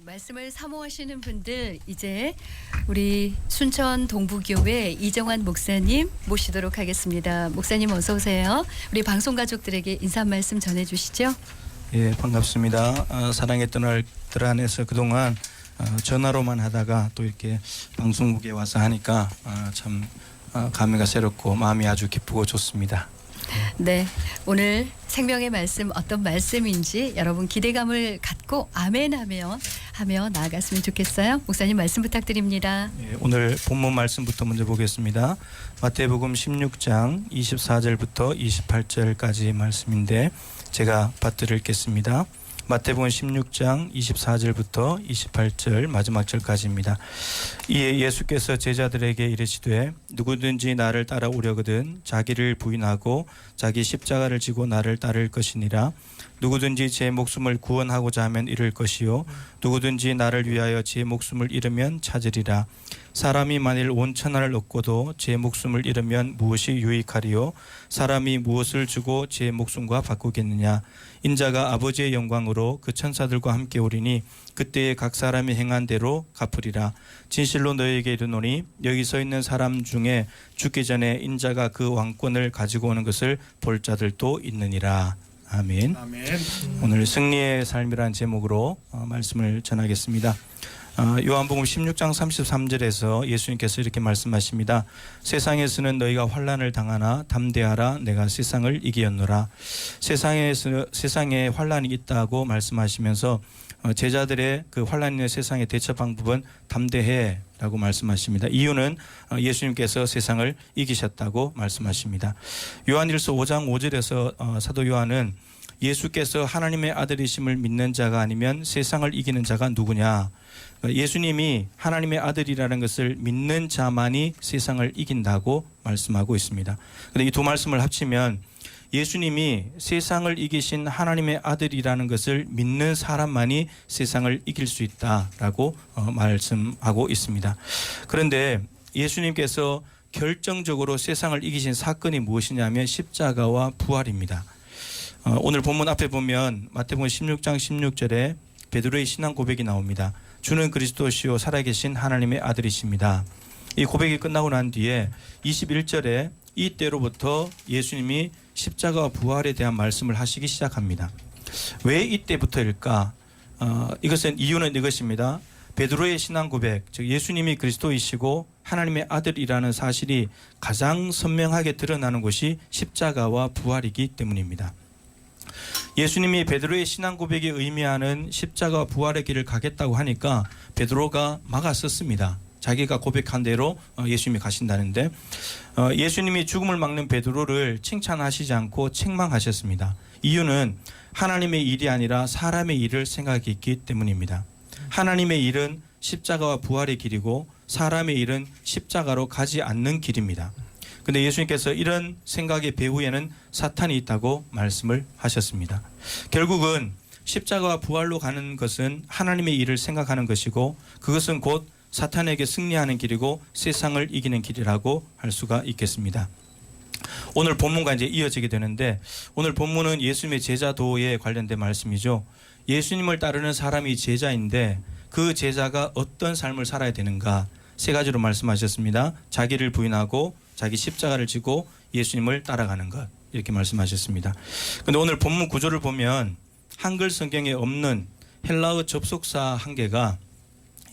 말씀을 사모하시는 분들 이제 우리 순천 동부교회 이정환 목사님 모시도록 하겠습니다. 목사님 어서 오세요. 우리 방송 가족들에게 인사 한 말씀 전해주시죠. 예, 반갑습니다. 사랑했던 날들 안에서 그동안 전화로만 하다가 또 이렇게 방송국에 와서 하니까 참 감회가 새롭고 마음이 아주 기쁘고 좋습니다. 네, 오늘 생명의 말씀 어떤 말씀인지 여러분 기대감을 갖고 아멘하며 나아갔으면 좋겠어요. 목사님 말씀 부탁드립니다. 예, 오늘 본문 말씀부터 먼저 보겠습니다. 마태복음 16장 24절부터 28절까지 말씀인데 제가 받들어 읽겠습니다. 마태복음 16장 24절부터 28절 마지막 절까지입니다. 이에 예수께서 제자들에게 이르시되 누구든지 나를 따라오려거든 자기를 부인하고 자기 십자가를 지고 나를 따를 것이니라. 누구든지 제 목숨을 구원하고자 하면 잃을 것이요 누구든지 나를 위하여 제 목숨을 잃으면 찾으리라. 사람이 만일 온 천하를 얻고도 제 목숨을 잃으면 무엇이 유익하리요? 사람이 무엇을 주고 제 목숨과 바꾸겠느냐? 인자가 아버지의 영광으로 그 천사들과 함께 오리니 그때에 각 사람이 행한 대로 갚으리라. 진실로 너희에게 이르노니 여기 서 있는 사람 중에 죽기 전에 인자가 그 왕권을 가지고 오는 것을 볼 자들도 있느니라. 아멘. 아멘. 오늘 승리의 삶이라는 제목으로 말씀을 전하겠습니다. 요한복음 16장 33절에서 예수님께서 이렇게 말씀하십니다. 세상에서는 너희가 환난을 당하나 담대하라 내가 세상을 이기었노라. 세상에 환난이 있다고 말씀하시면서 제자들의 그 환난 있는 세상의 대처 방법은 담대해 라고 말씀하십니다. 이유는 예수님께서 세상을 이기셨다고 말씀하십니다. 요한일서 5장 5절에서 사도 요한은 예수께서 하나님의 아들이심을 믿는 자가 아니면 세상을 이기는 자가 누구냐. 예수님이 하나님의 아들이라는 것을 믿는 자만이 세상을 이긴다고 말씀하고 있습니다. 그런데 이 두 말씀을 합치면 예수님이 세상을 이기신 하나님의 아들이라는 것을 믿는 사람만이 세상을 이길 수 있다라고 말씀하고 있습니다. 그런데 예수님께서 결정적으로 세상을 이기신 사건이 무엇이냐면 십자가와 부활입니다. 오늘 본문 앞에 보면 마태복음 16장 16절에 베드로의 신앙 고백이 나옵니다. 주는 그리스도시요 살아계신 하나님의 아들이십니다. 이 고백이 끝나고 난 뒤에 21절에 이때로부터 예수님이 십자가와 부활에 대한 말씀을 하시기 시작합니다. 왜 이때부터일까? 이유는 이것입니다. 베드로의 신앙 고백, 즉 예수님이 그리스도이시고 하나님의 아들이라는 사실이 가장 선명하게 드러나는 곳이 십자가와 부활이기 때문입니다. 예수님이 베드로의 신앙 고백이 의미하는 십자가와 부활의 길을 가겠다고 하니까 베드로가 막았었습니다. 자기가 고백한 대로 예수님이 가신다는데 예수님이 죽음을 막는 베드로를 칭찬하시지 않고 책망하셨습니다. 이유는 하나님의 일이 아니라 사람의 일을 생각했기 때문입니다. 하나님의 일은 십자가와 부활의 길이고 사람의 일은 십자가로 가지 않는 길입니다. 그런데 예수님께서 이런 생각의 배후에는 사탄이 있다고 말씀을 하셨습니다. 결국은 십자가와 부활로 가는 것은 하나님의 일을 생각하는 것이고 그것은 곧 사탄에게 승리하는 길이고 세상을 이기는 길이라고 할 수가 있겠습니다. 오늘 본문과 이제 이어지게 되는데 오늘 본문은 예수님의 제자도에 관련된 말씀이죠. 예수님을 따르는 사람이 제자인데 그 제자가 어떤 삶을 살아야 되는가 세 가지로 말씀하셨습니다. 자기를 부인하고 자기 십자가를 지고 예수님을 따라가는 것 이렇게 말씀하셨습니다. 그런데 오늘 본문 구조를 보면 한글 성경에 없는 헬라어 접속사 한 개가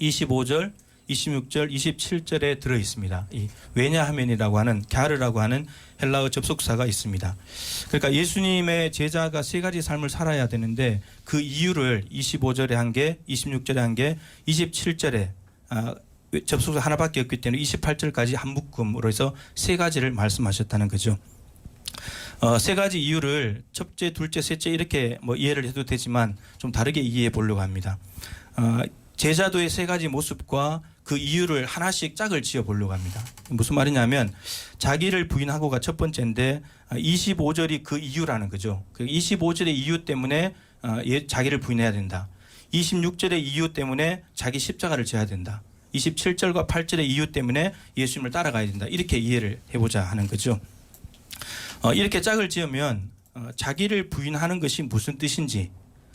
25절, 26절, 27절에 들어 있습니다. 이 왜냐하면이라고 하는 갸르라고 하는 헬라어 접속사가 있습니다. 그러니까 예수님의 제자가 세 가지 삶을 살아야 되는데 그 이유를 25절에 한 개, 26절에 한 개, 27절에 접속사 하나밖에 없기 때문에 28절까지 한 묶음으로 해서 세 가지를 말씀하셨다는 거죠. 세 가지 이유를 첫째, 둘째, 셋째 이렇게 이해를 해도 되지만 좀 다르게 이해해 보려고 합니다. 제자도의 세 가지 모습과 그 이유를 하나씩 짝을 지어 보려고 합니다. 무슨 말이냐면 자기를 부인하고가 첫 번째인데 25절이 그 이유라는 거죠. 그 25절의 이유 때문에 자기를 부인해야 된다. 26절의 이유 때문에 자기 십자가를 져야 된다. 27절과 8절의 이유 때문에 예수님을 따라가야 된다. 이렇게 이해를 해보자 하는 거죠. 이렇게 짝을 지으면 자기를 부인하는 것이 무슨 뜻인지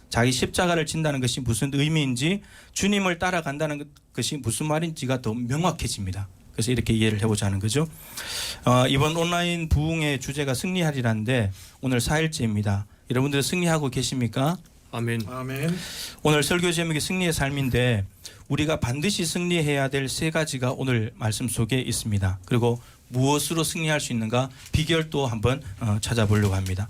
자기 십자가를 진다는 것이 무슨 의미인지 주님을 따라간다는 것이 무슨 말인지가 더 명확해집니다. 그래서 이렇게 이해를 해보자는 거죠. 이번 온라인 부흥의 주제가 승리하리라는데 오늘 4일째입니다. 여러분들 승리하고 계십니까? 아멘. 아멘. 오늘 설교 제목이 승리의 삶인데 우리가 반드시 승리해야 될 세 가지가 오늘 말씀 속에 있습니다. 그리고 무엇으로 승리할 수 있는가 비결도 한번 찾아보려고 합니다.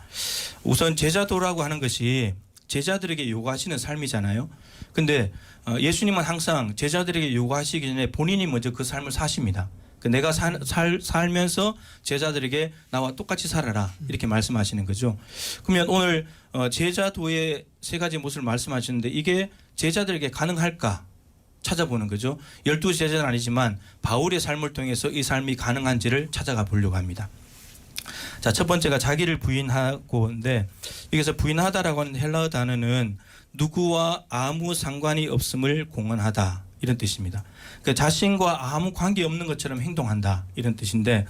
우선 제자도라고 하는 것이 제자들에게 요구하시는 삶이잖아요. 근데 예수님은 항상 제자들에게 요구하시기 전에 본인이 먼저 그 삶을 사십니다. 내가 살면서 제자들에게 나와 똑같이 살아라 이렇게 말씀하시는 거죠. 그러면 오늘 제자도의 세 가지 모습을 말씀하시는데 이게 제자들에게 가능할까 찾아보는 거죠. 12제자는 아니지만 바울의 삶을 통해서 이 삶이 가능한지를 찾아가 보려고 합니다. 자, 첫 번째가 자기를 부인하고인데 여기서 부인하다라고 하는 헬라어 단어는 누구와 아무 상관이 없음을 공언하다 이런 뜻입니다. 그 자신과 아무 관계 없는 것처럼 행동한다 이런 뜻인데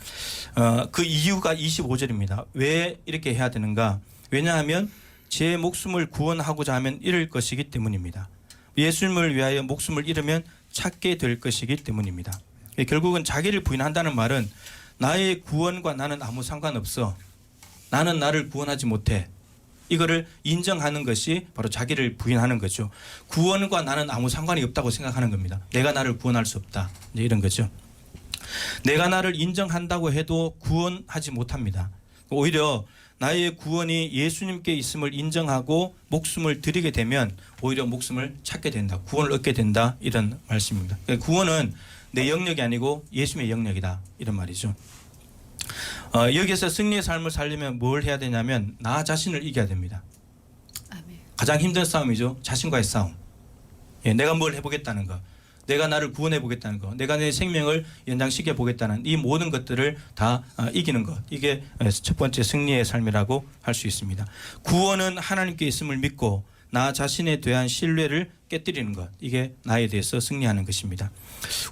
그 이유가 25절입니다. 왜 이렇게 해야 되는가? 왜냐하면 제 목숨을 구원하고자 하면 잃을 것이기 때문입니다. 예수님을 위하여 목숨을 잃으면 찾게 될 것이기 때문입니다. 결국은 자기를 부인한다는 말은 나의 구원과 나는 아무 상관없어. 나는 나를 구원하지 못해. 이거를 인정하는 것이 바로 자기를 부인하는 거죠. 구원과 나는 아무 상관이 없다고 생각하는 겁니다. 내가 나를 구원할 수 없다. 이런 거죠. 내가 나를 인정한다고 해도 구원하지 못합니다. 오히려 나의 구원이 예수님께 있음을 인정하고 목숨을 드리게 되면 오히려 목숨을 찾게 된다. 구원을 얻게 된다. 이런 말씀입니다. 구원은 내 영역이 아니고 예수님의 영역이다. 이런 말이죠. 여기서 승리의 삶을 살려면 뭘 해야 되냐면 나 자신을 이겨야 됩니다. 아멘. 가장 힘든 싸움이죠. 자신과의 싸움. 내가 뭘 해보겠다는 거. 내가 나를 구원해 보겠다는 거. 내가 내 생명을 연장시켜 보겠다는 이 모든 것들을 다 이기는 것. 이게 첫 번째 승리의 삶이라고 할 수 있습니다. 구원은 하나님께 있음을 믿고 나 자신에 대한 신뢰를 깨뜨리는 것. 이게 나에 대해서 승리하는 것입니다.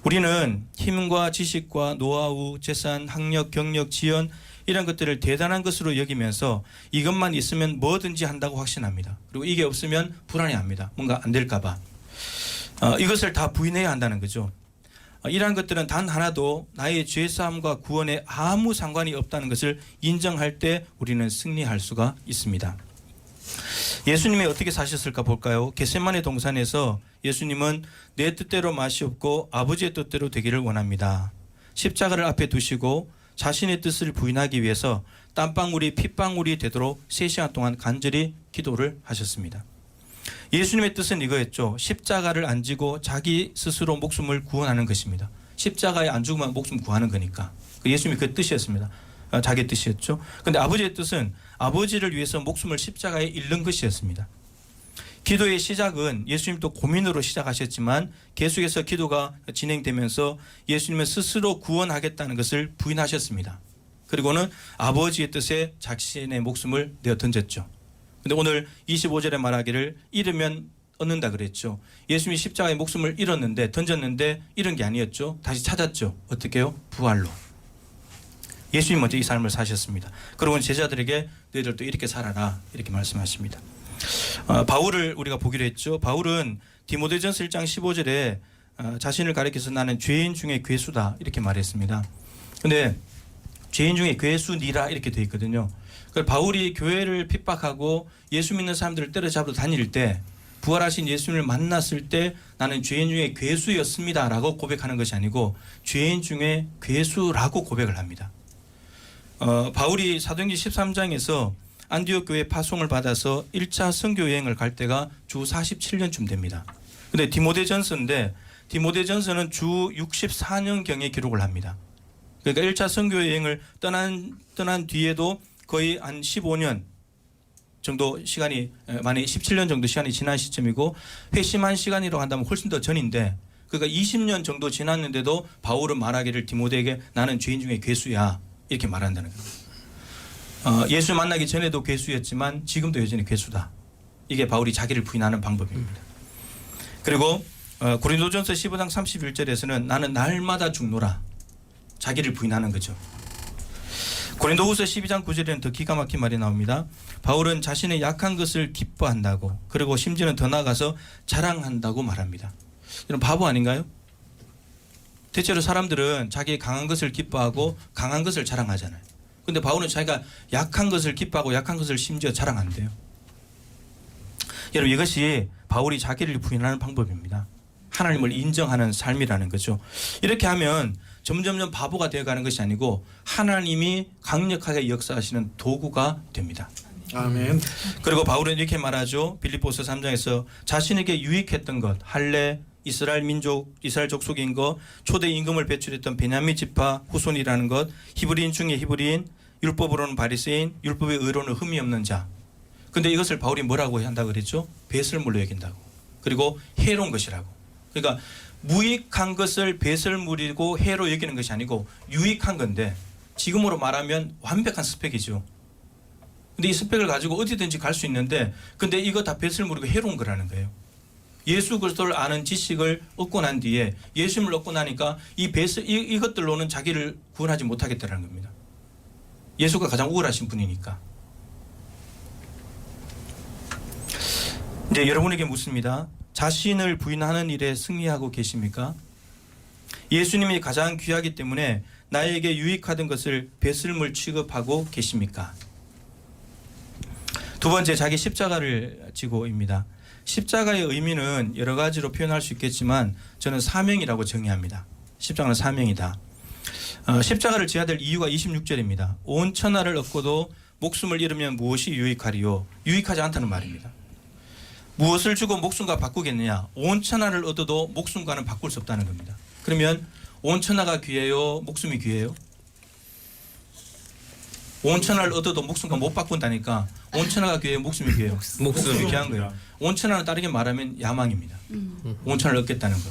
우리는 힘과 지식과 노하우, 재산, 학력, 경력, 지연 이런 것들을 대단한 것으로 여기면서 이것만 있으면 뭐든지 한다고 확신합니다. 그리고 이게 없으면 불안해합니다. 뭔가 안 될까 봐. 이것을 다 부인해야 한다는 거죠. 이러한 것들은 단 하나도 나의 죄사함과 구원에 아무 상관이 없다는 것을 인정할 때 우리는 승리할 수가 있습니다. 예수님이 어떻게 사셨을까 볼까요? 겟세마네 동산에서 예수님은 내 뜻대로 마시옵고 아버지의 뜻대로 되기를 원합니다. 십자가를 앞에 두시고 자신의 뜻을 부인하기 위해서 땀방울이 핏방울이 되도록 3시간 동안 간절히 기도를 하셨습니다. 예수님의 뜻은 이거였죠. 십자가를 안 지고 자기 스스로 목숨을 구원하는 것입니다. 십자가에 안 죽으면 목숨 구하는 거니까. 예수님이 그 뜻이었습니다. 자기의 뜻이었죠. 그런데 아버지의 뜻은 아버지를 위해서 목숨을 십자가에 잃는 것이었습니다. 기도의 시작은 예수님도 고민으로 시작하셨지만 계속해서 기도가 진행되면서 예수님은 스스로 구원하겠다는 것을 부인하셨습니다. 그리고는 아버지의 뜻에 자신의 목숨을 내어 던졌죠. 근데 오늘 25절에 말하기를 잃으면 얻는다 그랬죠. 예수님이 십자가에 목숨을 잃었는데 던졌는데 잃은 게 아니었죠. 다시 찾았죠. 어떻게 해요? 부활로. 예수님 먼저 이 삶을 사셨습니다. 그리고 제자들에게 너희들도 이렇게 살아라 이렇게 말씀하십니다. 바울을 우리가 보기로 했죠. 바울은 디모데전서 1장 15절에 자신을 가리켜서 나는 죄인 중에 괴수다 이렇게 말했습니다. 그런데 죄인 중에 괴수니라 이렇게 되어 있거든요. 바울이 교회를 핍박하고 예수 믿는 사람들을 때려잡으러 다닐 때 부활하신 예수님을 만났을 때 나는 죄인 중에 괴수였습니다 라고 고백하는 것이 아니고 죄인 중에 괴수라고 고백을 합니다. 바울이 사도행전 13장에서 안디옥 교회 파송을 받아서 1차 선교 여행을 갈 때가 주 47년쯤 됩니다. 근데 디모데전서인데 디모데전서는 주 64년경에 기록을 합니다. 그러니까 1차 선교 여행을 떠난 뒤에도 거의 한 15년 정도 시간이 만에 17년 정도 시간이 지난 시점이고 회심한 시간이라고 한다면 훨씬 더 전인데 그러니까 20년 정도 지났는데도 바울은 말하기를 디모데에게 나는 죄인 중에 괴수야 이렇게 말한다는 겁니다. 예수 만나기 전에도 괴수였지만 지금도 여전히 괴수다. 이게 바울이 자기를 부인하는 방법입니다. 그리고 고린도전서 15장 31절에서는 나는 날마다 죽노라. 자기를 부인하는 거죠. 고린도후서 12장 9절에는 더 기가 막힌 말이 나옵니다. 바울은 자신의 약한 것을 기뻐한다고, 그리고 심지어는 더 나아가서 자랑한다고 말합니다. 이런 바보 아닌가요? 대체로 사람들은 자기의 강한 것을 기뻐하고 강한 것을 자랑하잖아요. 근데 바울은 자기가 약한 것을 기뻐하고 약한 것을 심지어 자랑한대요. 여러분, 이것이 바울이 자기를 부인하는 방법입니다. 하나님을 인정하는 삶이라는 거죠. 이렇게 하면 점점점 바보가 되어가는 것이 아니고 하나님이 강력하게 역사하시는 도구가 됩니다. 아멘. 그리고 바울은 이렇게 말하죠. 빌립보서 3장에서 자신에게 유익했던 것, 할례, 이스라엘 민족, 이스라엘 족속인 것, 초대 임금을 배출했던 베냐민 지파 후손이라는 것, 히브리인 중에 히브리인, 율법으로는 바리새인, 율법의 의로는 흠이 없는 자. 근데 이것을 바울이 뭐라고 한다고 그랬죠? 배설물로 여긴다고. 그리고 해로운 것이라고. 그러니까 무익한 것을 배설물이고 해로 여기는 것이 아니고 유익한 건데, 지금으로 말하면 완벽한 스펙이죠. 근데 이 스펙을 가지고 어디든지 갈 수 있는데, 근데 이거 다 배설물이고 해로운 거라는 거예요. 예수 그리스도를 아는 지식을 얻고 난 뒤에, 예수님을 얻고 나니까 이것들로는 자기를 구원하지 못하겠다는 겁니다. 예수가 가장 우월하신 분이니까. 이제 여러분에게 묻습니다. 자신을 부인하는 일에 승리하고 계십니까? 예수님이 가장 귀하기 때문에 나에게 유익하던 것을 배설물 취급하고 계십니까? 두 번째, 자기 십자가를 지고입니다. 십자가의 의미는 여러 가지로 표현할 수 있겠지만 저는 사명이라고 정의합니다. 십자가는 사명이다. 십자가를 지어야 될 이유가 26절입니다. 온 천하를 얻고도 목숨을 잃으면 무엇이 유익하리요? 유익하지 않다는 말입니다. 무엇을 주고 목숨과 바꾸겠느냐? 온 천하를 얻어도 목숨과는 바꿀 수 없다는 겁니다. 그러면 온 천하가 귀해요? 목숨이 귀해요? 온 천하를 얻어도 목숨과 못 바꾼다니까. 온 천하가 귀해요? 목숨이 귀해요? 목숨이 귀한 거예요. 온 천하는 다르게 말하면 야망입니다. 온 천하를 얻겠다는 거.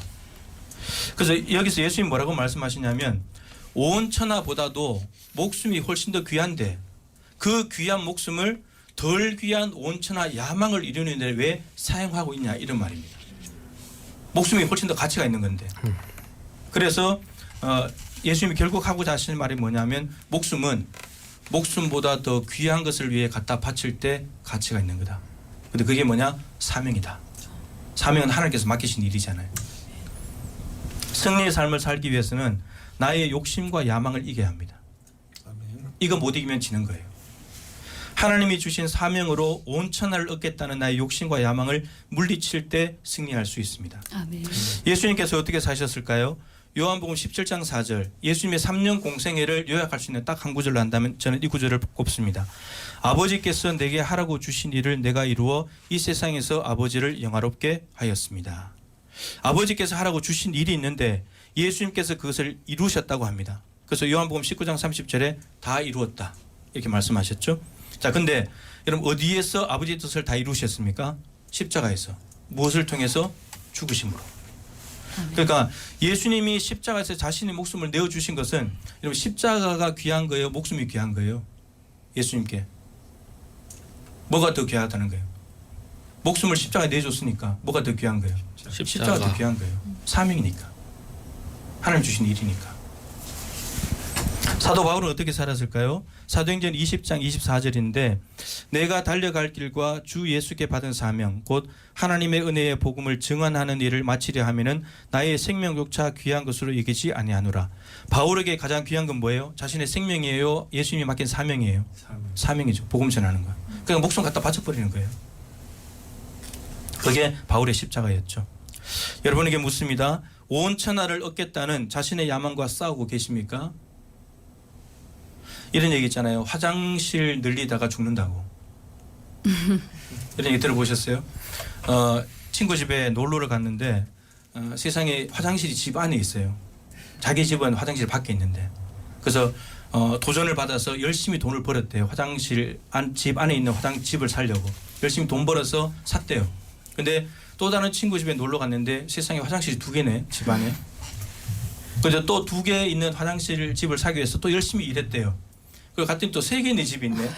그래서 여기서 예수님이 뭐라고 말씀하시냐면 온 천하보다도 목숨이 훨씬 더 귀한데 그 귀한 목숨을 덜 귀한 온 천하 야망을 이루는데 왜 사용하고 있냐, 이런 말입니다. 목숨이 훨씬 더 가치가 있는 건데. 그래서 예수님이 결국 하고자 하시는 말이 뭐냐면 목숨은 목숨보다 더 귀한 것을 위해 갖다 바칠 때 가치가 있는 거다. 근데 그게 뭐냐? 사명이다. 사명은 하나님께서 맡기신 일이잖아요. 승리의 삶을 살기 위해서는 나의 욕심과 야망을 이겨야 합니다. 이거 못 이기면 지는 거예요. 하나님이 주신 사명으로 온 천하를 얻겠다는 나의 욕심과 야망을 물리칠 때 승리할 수 있습니다. 아멘. 예수님께서 어떻게 사셨을까요? 요한복음 17장 4절, 예수님의 3년 공생애를 요약할 수 있는 딱 한 구절로 한다면 저는 이 구절을 꼽습니다. 아버지께서 내게 하라고 주신 일을 내가 이루어 이 세상에서 아버지를 영화롭게 하였습니다. 아버지께서 하라고 주신 일이 있는데 예수님께서 그것을 이루셨다고 합니다. 그래서 요한복음 19장 30절에 다 이루었다, 이렇게 말씀하셨죠. 자, 근데 여러분 어디에서 아버지의 뜻을 다 이루셨습니까? 십자가에서. 무엇을 통해서? 죽으심으로. 그러니까 예수님이 십자가에서 자신의 목숨을 내어주신 것은, 여러분 십자가가 귀한 거예요? 목숨이 귀한 거예요? 예수님께 뭐가 더 귀하다는 거예요? 목숨을 십자가에 내줬으니까 뭐가 더 귀한 거예요? 십자가가 더 귀한 거예요. 사명이니까, 하나님 주신 일이니까. 사도 바울은 어떻게 살았을까요? 사도행전 20장 24절인데 내가 달려갈 길과 주 예수께 받은 사명 곧 하나님의 은혜의 복음을 증언하는 일을 마치려 하면은 나의 생명조차 귀한 것으로 여기지 아니하노라. 바울에게 가장 귀한 건 뭐예요? 자신의 생명이에요? 예수님이 맡긴 사명이에요? 사명이죠. 복음 전하는 거. 그러니까 목숨 갖다 바쳐버리는 거예요. 그게 바울의 십자가였죠. 여러분에게 묻습니다. 온 천하를 얻겠다는 자신의 야망과 싸우고 계십니까? 이런 얘기 있잖아요. 화장실 늘리다가 죽는다고. 이런 얘기 들어보셨어요? 친구 집에 놀러를 갔는데 세상에 화장실이 집 안에 있어요. 자기 집은 화장실 밖에 있는데. 그래서 도전을 받아서 열심히 돈을 벌었대요. 화장실 집 안에 있는 화장집을 살려고 열심히 돈 벌어서 샀대요. 근데 또 다른 친구 집에 놀러 갔는데 세상에 화장실이 2개네, 집 안에. 그래서 또 2개 있는 화장실 집을 사기 위해서 또 열심히 일했대요. 그리고 갔더니 또 3개 있는 집이 있네.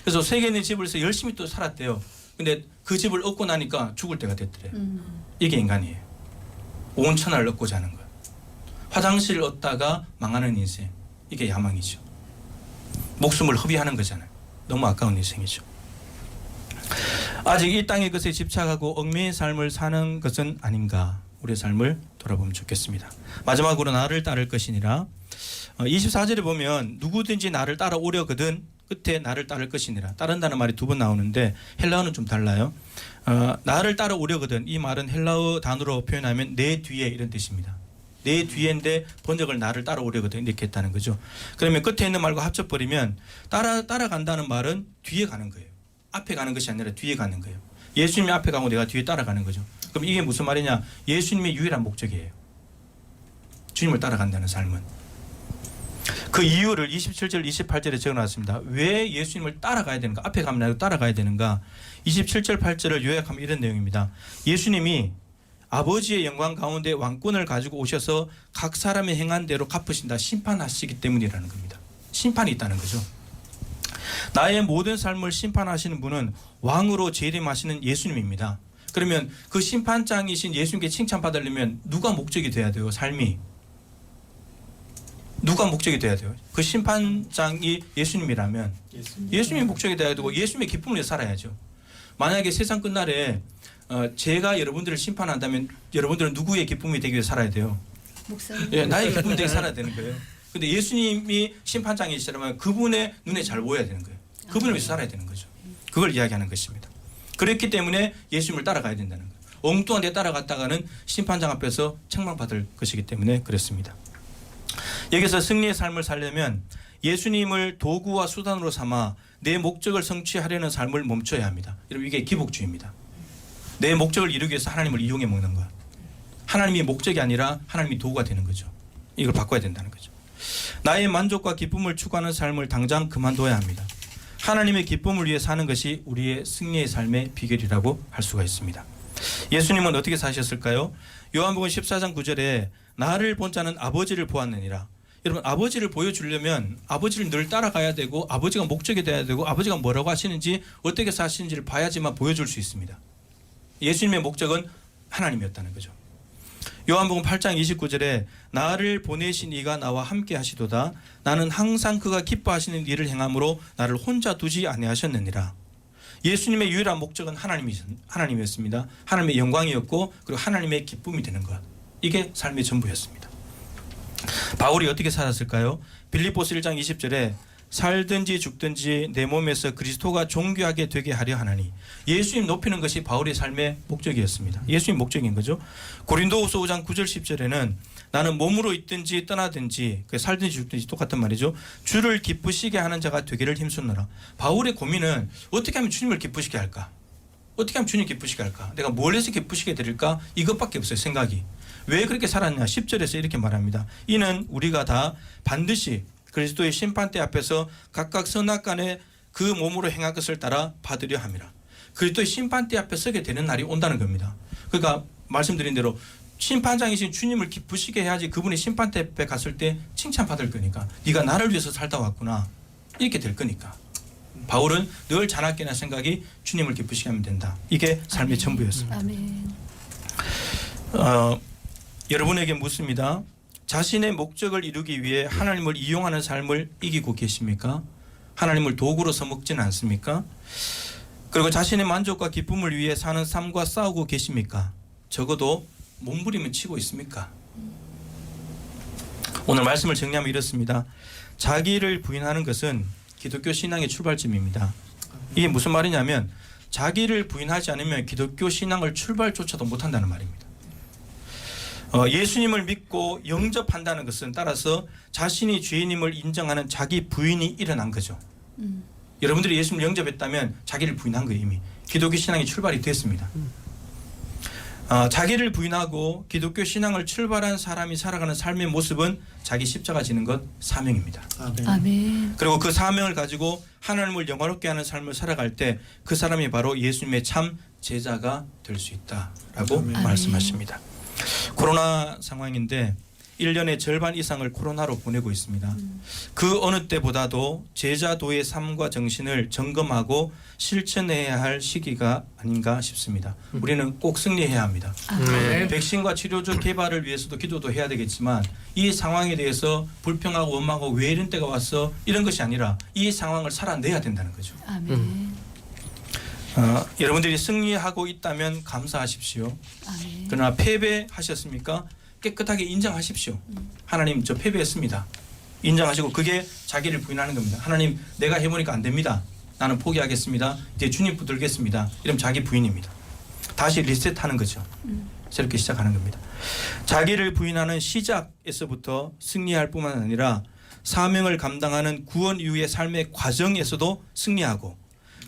그래서 3개 있는 집을 해서 열심히 또 살았대요. 근데 그 집을 얻고 나니까 죽을 때가 됐더래요. 이게 인간이에요. 온 천하를 얻고자 하는 거예요. 화장실을 얻다가 망하는 인생. 이게 야망이죠. 목숨을 허비하는 거잖아요. 너무 아까운 인생이죠. 아직 이 땅의 것에 집착하고 얽매인 삶을 사는 것은 아닌가. 우리의 삶을 돌아보면 좋겠습니다. 마지막으로 나를 따를 것이니라. 24절에 보면 누구든지 나를 따라오려거든 끝에 나를 따를 것이니라. 따른다는 말이 두 번 나오는데 헬라어는 좀 달라요. 나를 따라오려거든 이 말은 헬라어 단어로 표현하면 내 뒤에 이런 뜻입니다. 내 뒤에인데 번역을 나를 따라오려거든 이렇게 했다는 거죠. 그러면 끝에 있는 말과 합쳐버리면 따라간다는 말은 뒤에 가는 거예요. 앞에 가는 것이 아니라 뒤에 가는 거예요. 예수님이 앞에 가고 내가 뒤에 따라가는 거죠. 그럼 이게 무슨 말이냐? 예수님의 유일한 목적이에요. 주님을 따라간다는 삶은. 그 이유를 27절 28절에 적어놨습니다. 왜 예수님을 따라가야 되는가? 앞에 가면 나도 따라가야 되는가? 27절 8절을 요약하면 이런 내용입니다. 예수님이 아버지의 영광 가운데 왕권을 가지고 오셔서 각 사람의 행한 대로 갚으신다. 심판하시기 때문이라는 겁니다. 심판이 있다는 거죠. 나의 모든 삶을 심판하시는 분은 왕으로 재림하시는 예수님입니다. 그러면 그 심판장이신 예수님께 칭찬받으려면 누가 목적이 돼야 돼요? 삶이. 누가 목적이 돼야 돼요? 그 심판장이 예수님이라면 예수님이 목적이 돼야 되고 예수님의 기쁨을 위해 살아야죠. 만약에 세상 끝날에 제가 여러분들을 심판한다면 여러분들은 누구의 기쁨이 되기 위해 살아야 돼요? 목사님. 예, 나의 기쁨 되게 살아야 되는 거예요. 근데 예수님이 심판장이시라면 그분의 눈에 잘 보여야 되는 거예요. 그분을 위해서 살아야 되는 거죠. 그걸 이야기하는 것입니다. 그렇기 때문에 예수님을 따라가야 된다는 거예요. 엉뚱한 데 따라갔다가는 심판장 앞에서 책망받을 것이기 때문에 그렇습니다. 여기서 승리의 삶을 살려면 예수님을 도구와 수단으로 삼아 내 목적을 성취하려는 삶을 멈춰야 합니다. 여러분 이게 기복주의입니다. 내 목적을 이루기 위해서 하나님을 이용해 먹는 거야. 하나님이 목적이 아니라 하나님이 도구가 되는 거죠. 이걸 바꿔야 된다는 거죠. 나의 만족과 기쁨을 추구하는 삶을 당장 그만둬야 합니다. 하나님의 기쁨을 위해 사는 것이 우리의 승리의 삶의 비결이라고 할 수가 있습니다. 예수님은 어떻게 사셨을까요? 요한복음 14장 9절에 나를 본 자는 아버지를 보았느니라. 여러분 아버지를 보여주려면 아버지를 늘 따라가야 되고 아버지가 목적이 돼야 되고 아버지가 뭐라고 하시는지 어떻게 사시는지를 봐야지만 보여줄 수 있습니다. 예수님의 목적은 하나님이었다는 거죠. 요한복음 8장 29절에 나를 보내신 이가 나와 함께 하시도다. 나는 항상 그가 기뻐하시는 일을 행함으로 나를 혼자 두지 아니하셨느니라. 예수님의 유일한 목적은 하나님이었습니다. 하나님의 영광이었고 그리고 하나님의 기쁨이 되는 것. 이게 삶의 전부였습니다. 바울이 어떻게 살았을까요? 빌립보서 1장 20절에 살든지 죽든지 내 몸에서 그리스도가 존귀하게 되게 하려 하나니. 예수님 높이는 것이 바울의 삶의 목적이었습니다. 예수님 목적인 거죠. 고린도후서 5장 9절 10절에는 나는 몸으로 있든지 떠나든지 살든지 죽든지 똑같단 말이죠. 주를 기쁘시게 하는 자가 되기를 힘쓰노라. 바울의 고민은 어떻게 하면 주님을 기쁘시게 할까? 어떻게 하면 주님 기쁘시게 할까? 내가 뭘 해서 기쁘시게 드릴까? 이것밖에 없어요. 생각이. 왜 그렇게 살았냐? 10절에서 이렇게 말합니다. 이는 우리가 다 반드시 그리스도의 심판대 앞에서 각각 선악간에 그 몸으로 행한 것을 따라 받으려 함이라. 그리스도의 심판대 앞에 서게 되는 날이 온다는 겁니다. 그러니까 말씀드린 대로 심판장이신 주님을 기쁘시게 해야지 그분의 심판대 앞에 갔을 때 칭찬받을 거니까. 네가 나를 위해서 살다 왔구나. 이렇게 될 거니까. 바울은 늘 자나깨나 생각이 주님을 기쁘시게 하면 된다. 이게 삶의 아멘. 전부였습니다. 아멘. 여러분에게 묻습니다. 자신의 목적을 이루기 위해 하나님을 이용하는 삶을 이기고 계십니까? 하나님을 도구로 써먹지는 않습니까? 그리고 자신의 만족과 기쁨을 위해 사는 삶과 싸우고 계십니까? 적어도 몸부림은 치고 있습니까? 오늘 말씀을 정리하면 이렇습니다. 자기를 부인하는 것은 기독교 신앙의 출발점입니다. 이게 무슨 말이냐면 자기를 부인하지 않으면 기독교 신앙을 출발조차도 못한다는 말입니다. 예수님을 믿고 영접한다는 것은 따라서 자신이 죄인임을 인정하는 자기 부인이 일어난 거죠. 여러분들이 예수님을 영접했다면 자기를 부인한 거예요. 이미 기독교 신앙이 출발이 됐습니다. 자기를 부인하고 기독교 신앙을 출발한 사람이 살아가는 삶의 모습은 자기 십자가 지는 것 사명입니다. 아멘. 그리고 그 사명을 가지고 하나님을 영화롭게 하는 삶을 살아갈 때 그 사람이 바로 예수님의 참 제자가 될 수 있다라고 아멘. 말씀하십니다. 코로나 상황인데 1년의 절반 이상을 코로나로 보내고 있습니다. 그 어느 때보다도 제자도의 삶과 정신을 점검하고 실천해야 할 시기가 아닌가 싶습니다. 우리는 꼭 승리해야 합니다. 네. 백신과 치료제 개발을 위해서도 기도도 해야 되겠지만 이 상황에 대해서 불평하고 원망하고 왜 이런 때가 왔어 이런 것이 아니라 이 상황을 살아내야 된다는 거죠. 아멘. 여러분들이 승리하고 있다면 감사하십시오. 아멘. 그러나 패배하셨습니까? 깨끗하게 인정하십시오. 하나님 저 패배했습니다. 인정하시고 그게 자기를 부인하는 겁니다. 하나님 내가 해보니까 안 됩니다. 나는 포기하겠습니다. 이제 주님 붙들겠습니다. 이러면 자기 부인입니다. 다시 리셋하는 거죠. 새롭게 시작하는 겁니다. 자기를 부인하는 시작에서부터 승리할 뿐만 아니라 사명을 감당하는 구원 이후의 삶의 과정에서도 승리하고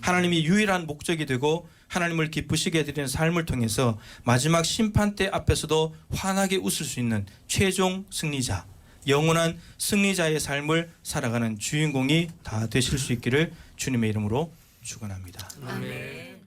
하나님이 유일한 목적이 되고 하나님을 기쁘시게 해드리는 삶을 통해서 마지막 심판대 앞에서도 환하게 웃을 수 있는 최종 승리자, 영원한 승리자의 삶을 살아가는 주인공이 다 되실 수 있기를 주님의 이름으로 축원합니다. 아멘.